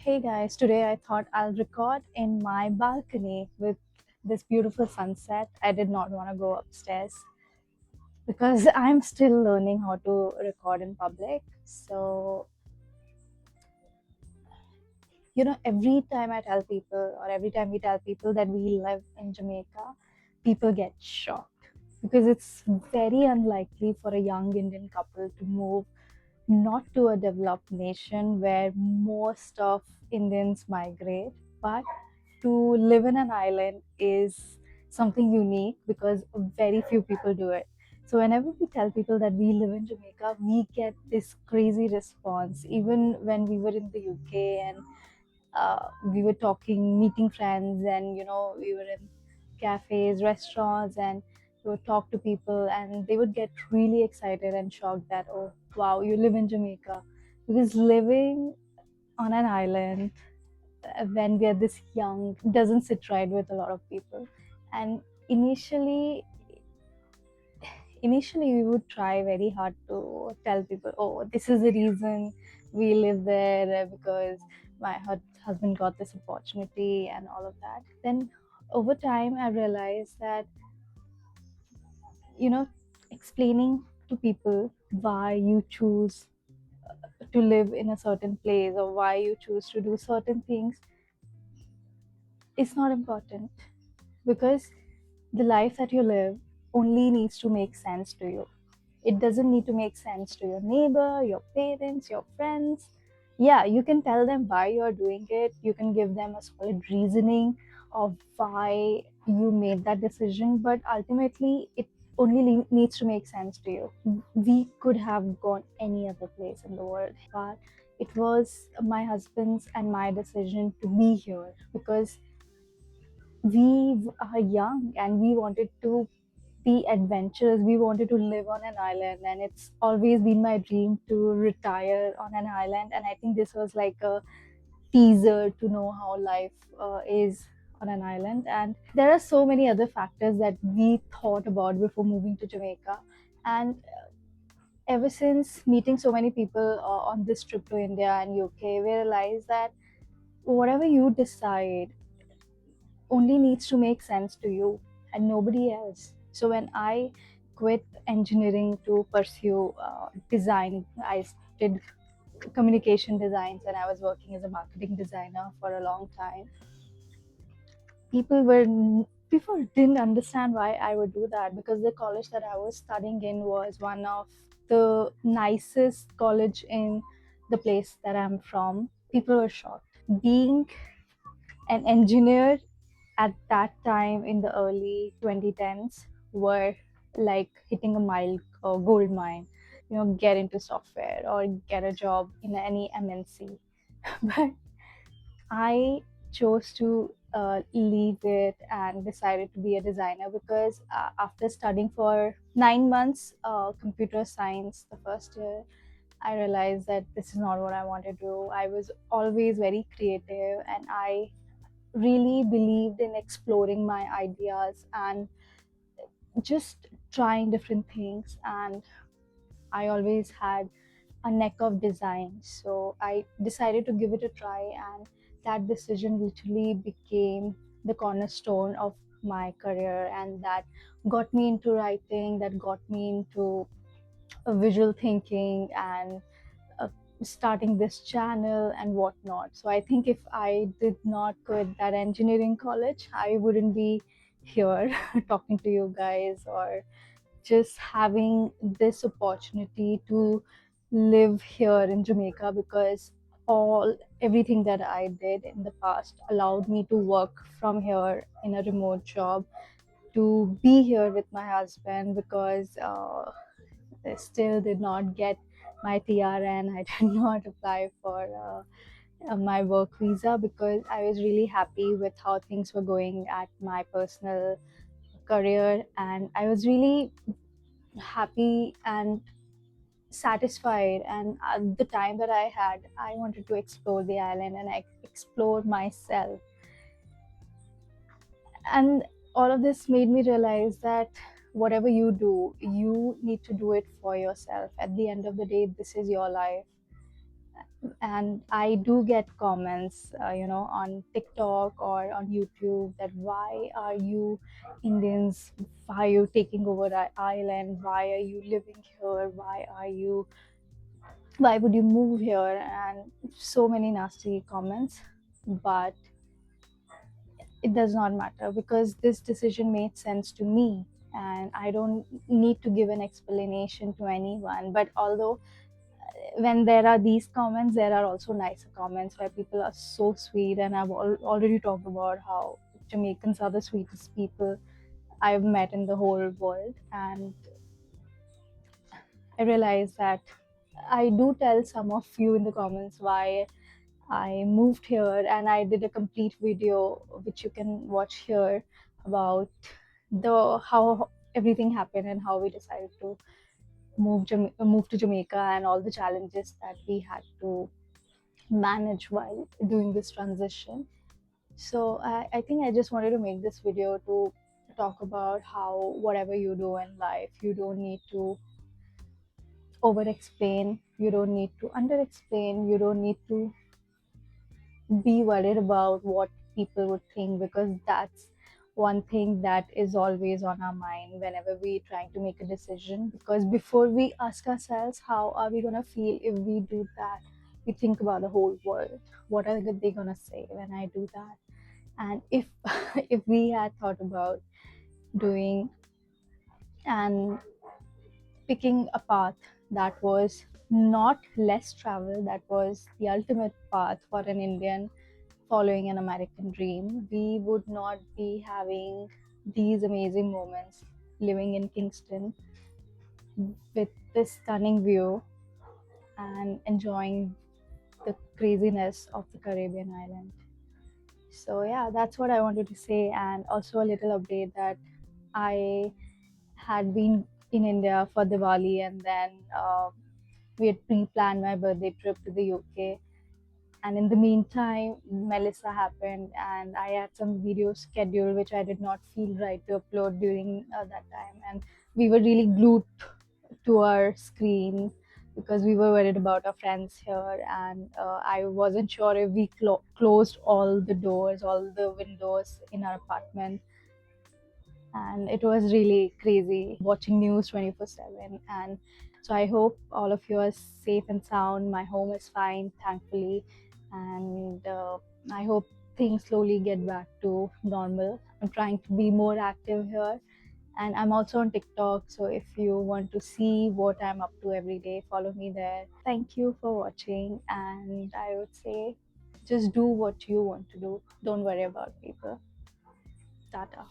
Hey guys, today I thought I'll record in my balcony with this beautiful sunset. I did not want to go upstairs because I'm still learning how to record in public. So, every time I tell people, or every time we tell people that we live in Jamaica, people get shocked because it's very unlikely for a young Indian couple to move not to a developed nation where most of Indians migrate, but to live in an island is something unique because very few people do it. So whenever we tell people that we live in Jamaica, we get this crazy response. Even when we were in the UK and we were talking, meeting friends, and we were in cafes, restaurants, and we would talk to people, and they would get really excited and shocked that, oh wow, you live in Jamaica, because living on an island when we are this young doesn't sit right with a lot of people. And initially initially we would try very hard to tell people, oh, this is the reason we live there, because my husband got this opportunity and all of that. Then over time I realized that, you know explaining to people why you choose to live in a certain place or why you choose to do certain things is not important, because the life that you live only needs to make sense to you. It doesn't need to make sense to your neighbor, your parents, your friends. Yeah, you can tell them why you're doing it. You can give them a solid reasoning of why you made that decision, but ultimately, it only needs to make sense to you. We could have gone any other place in the world, but it was my husband's and my decision to be here because we are young and we wanted to be adventurous. We wanted to live on an island, and it's always been my dream to retire on an island. And I think this was like a teaser to know how life is on an island. And there are so many other factors that we thought about before moving to Jamaica. And ever since meeting so many people on this trip to India and UK, we realized that whatever you decide only needs to make sense to you and nobody else. So when I quit engineering to pursue design, I did communication designs and I was working as a marketing designer for a long time. People were People didn't understand why I would do that, because the college that I was studying in was one of the nicest college in the place that I'm from. People were shocked. Being an engineer at that time in the early 2010s were like hitting a mile or gold mine. Get into software or get a job in any MNC. But I chose to leave it and decided to be a designer because after studying for 9 months computer science the first year, I realized that this is not what I want to do. I was always very creative and I really believed in exploring my ideas and just trying different things. And I always had a neck of design. So I decided to give it a try, and that decision literally became the cornerstone of my career. And that got me into writing, that got me into visual thinking, and uh, starting this channel and whatnot. So I think if I did not quit that engineering college, I wouldn't be here talking to you guys, or just having this opportunity to live here in Jamaica, because all everything that I did in the past allowed me to work from here in a remote job, to be here with my husband, because I still did not get my TRN. I did not apply for my work visa because I was really happy with how things were going at my personal career, and I was really happy and satisfied. And at the time that I had, I wanted to explore the island and I explored myself. And all of this made me realize that whatever you do, you need to do it for yourself. At the end of the day, this is your life. And I do get comments, on TikTok or on YouTube, that why are you Indians, why are you taking over our island, why are you living here, why would you move here, and so many nasty comments. But it does not matter, because this decision made sense to me, and I don't need to give an explanation to anyone. But although when there are these comments, there are also nicer comments where people are so sweet, and I've already talked about how Jamaicans are the sweetest people I've met in the whole world. And I realize that I do tell some of you in the comments why I moved here, and I did a complete video which you can watch here about the how everything happened and how we decided to move to Jamaica, and all the challenges that we had to manage while doing this transition. So I think I just wanted to make this video to talk about how whatever you do in life, you don't need to over explain, you don't need to under explain, you don't need to be worried about what people would think, because that's one thing that is always on our mind whenever we're trying to make a decision. Because before we ask ourselves how are we going to feel if we do that, we think about the whole world. What are they going to say when I do that? And if if we had thought about doing and picking a path that was not less travel, that was the ultimate path for an Indian following an American dream, we would not be having these amazing moments living in Kingston with this stunning view and enjoying the craziness of the Caribbean island. So, yeah, that's what I wanted to say. And also, a little update that I had been in India for Diwali, and then we had pre planned my birthday trip to the UK. And in the meantime, Melissa happened, and I had some videos scheduled which I did not feel right to upload during that time. And we were really glued to our screen because we were worried about our friends here, and I wasn't sure if we closed all the doors, all the windows in our apartment. And it was really crazy watching news 24/7. And so I hope all of you are safe and sound. My home is fine, thankfully. And I hope things slowly get back to normal. I'm trying to be more active here, and I'm also on TikTok, so if you want to see what I'm up to every day, follow me there. Thank you for watching, and I would say just do what you want to do. Don't worry about people. Tata.